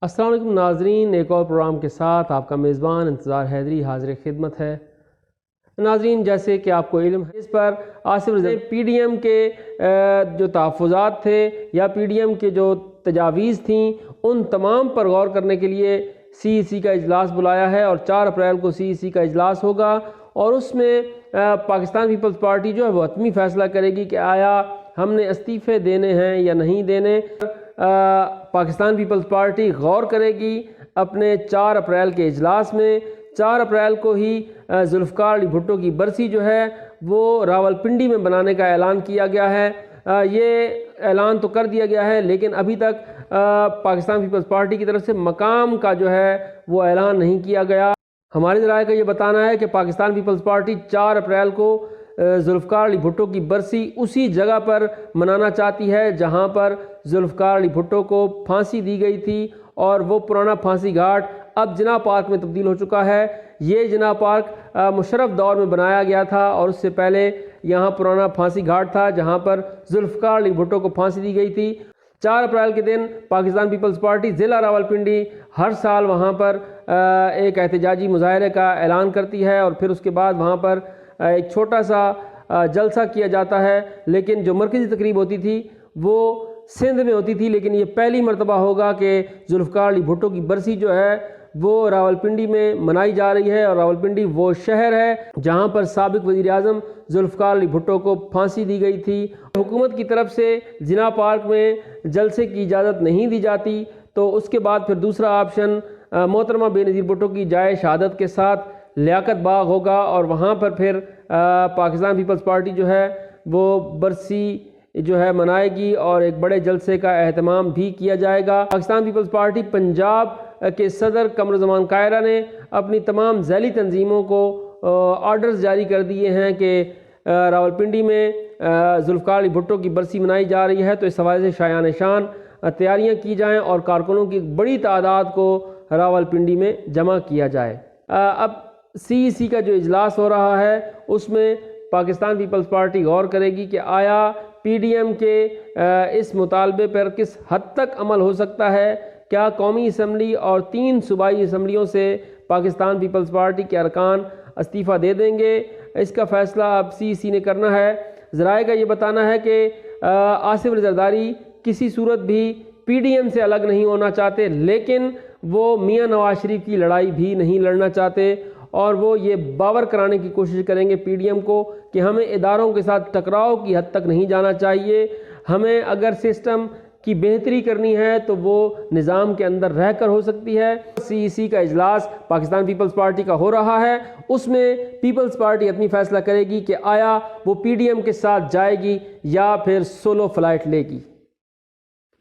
السلام علیکم ناظرین، ایک اور پروگرام کے ساتھ آپ کا میزبان انتظار حیدری حاضر خدمت ہے۔ ناظرین، جیسے کہ آپ کو علم ہے، اس پر آصف رضا پی ڈی ایم کے جو تحفظات تھے یا پی ڈی ایم کے جو تجاویز تھیں ان تمام پر غور کرنے کے لیے سی ای سی کا اجلاس بلایا ہے، اور 4 اپریل کو سی ای سی کا اجلاس ہوگا، اور اس میں پاکستان پیپلز پارٹی جو ہے وہ حتمی فیصلہ کرے گی کہ آیا ہم نے استعفے دینے ہیں یا نہیں دینے۔ پاکستان پیپلز پارٹی غور کرے گی اپنے 4 اپریل کے اجلاس میں۔ 4 اپریل کو ہی ذوالفقار علی بھٹو کی برسی جو ہے وہ راولپنڈی میں بنانے کا اعلان کیا گیا ہے۔ یہ اعلان تو کر دیا گیا ہے، لیکن ابھی تک پاکستان پیپلز پارٹی کی طرف سے مقام کا جو ہے وہ اعلان نہیں کیا گیا۔ ہمارے ذرائع کا یہ بتانا ہے کہ پاکستان پیپلز پارٹی 4 اپریل کو ذوالفقار علی بھٹو کی برسی اسی جگہ پر منانا چاہتی ہے جہاں پر ذوالفقار علی بھٹو کو پھانسی دی گئی تھی، اور وہ پرانا پھانسی گھاٹ اب جناح پارک میں تبدیل ہو چکا ہے۔ یہ جناح پارک مشرف دور میں بنایا گیا تھا، اور اس سے پہلے یہاں پرانا پھانسی گھاٹ تھا جہاں پر ذوالفقار علی بھٹو کو پھانسی دی گئی تھی۔ 4 اپریل کے دن پاکستان پیپلز پارٹی ضلع راولپنڈی ہر سال وہاں پر ایک احتجاجی مظاہرے کا اعلان کرتی ہے، اور پھر اس کے بعد وہاں پر ایک چھوٹا سا جلسہ کیا جاتا ہے، لیکن جو مرکزی تقریب ہوتی تھی وہ سندھ میں ہوتی تھی، لیکن یہ پہلی مرتبہ ہوگا کہ ذوالفقار علی بھٹو کی برسی جو ہے وہ راولپنڈی میں منائی جا رہی ہے، اور راولپنڈی وہ شہر ہے جہاں پر سابق وزیر اعظم ذوالفقار علی بھٹو کو پھانسی دی گئی تھی۔ حکومت کی طرف سے جناح پارک میں جلسے کی اجازت نہیں دی جاتی، تو اس کے بعد پھر دوسرا آپشن محترمہ بے نظیر بھٹو کی جائے شہادت کے ساتھ لیاقت باغ ہوگا، اور وہاں پر پھر پاکستان پیپلز پارٹی جو ہے وہ برسی جو ہے منائے گی، اور ایک بڑے جلسے کا اہتمام بھی کیا جائے گا۔ پاکستان پیپلز پارٹی پنجاب کے صدر قمرالزمان کائرہ نے اپنی تمام ذیلی تنظیموں کو آرڈرز جاری کر دیے ہیں کہ راولپنڈی میں ذوالفقار علی بھٹو کی برسی منائی جا رہی ہے، تو اس حوالے سے شایان شان تیاریاں کی جائیں اور کارکنوں کی ایک بڑی تعداد کو راولپنڈی میں جمع کیا جائے۔ اب سی ای سی کا جو اجلاس ہو رہا ہے اس میں پاکستان پیپلز پارٹی غور کرے گی کہ آیا پی ڈی ایم کے اس مطالبے پر کس حد تک عمل ہو سکتا ہے۔ کیا قومی اسمبلی اور 3 صوبائی اسمبلیوں سے پاکستان پیپلز پارٹی کے ارکان استعفیٰ دے دیں گے؟ اس کا فیصلہ اب سی ای سی نے کرنا ہے۔ ذرائع کا یہ بتانا ہے کہ آصف رضا زرداری کسی صورت بھی پی ڈی ایم سے الگ نہیں ہونا چاہتے، لیکن وہ میاں نواز شریف کی لڑائی بھی نہیں لڑنا چاہتے، اور وہ یہ باور کرانے کی کوشش کریں گے پی ڈی ایم کو کہ ہمیں اداروں کے ساتھ ٹکراؤ کی حد تک نہیں جانا چاہیے۔ ہمیں اگر سسٹم کی بہتری کرنی ہے تو وہ نظام کے اندر رہ کر ہو سکتی ہے۔ سی ای سی کا اجلاس پاکستان پیپلز پارٹی کا ہو رہا ہے، اس میں پیپلز پارٹی اپنی فیصلہ کرے گی کہ آیا وہ پی ڈی ایم کے ساتھ جائے گی یا پھر سولو فلائٹ لے گی۔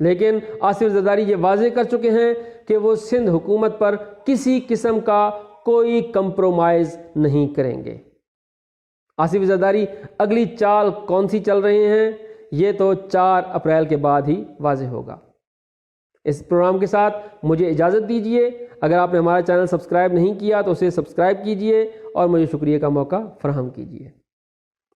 لیکن آصف زرداری یہ واضح کر چکے ہیں کہ وہ سندھ حکومت پر کسی قسم کا کوئی کمپرومائز نہیں کریں گے۔ آصف زرداری اگلی چال کون سی چل رہے ہیں یہ تو 4 اپریل کے بعد ہی واضح ہوگا۔ اس پروگرام کے ساتھ مجھے اجازت دیجیے۔ اگر آپ نے ہمارا چینل سبسکرائب نہیں کیا تو اسے سبسکرائب کیجیے اور مجھے شکریہ کا موقع فراہم کیجیے۔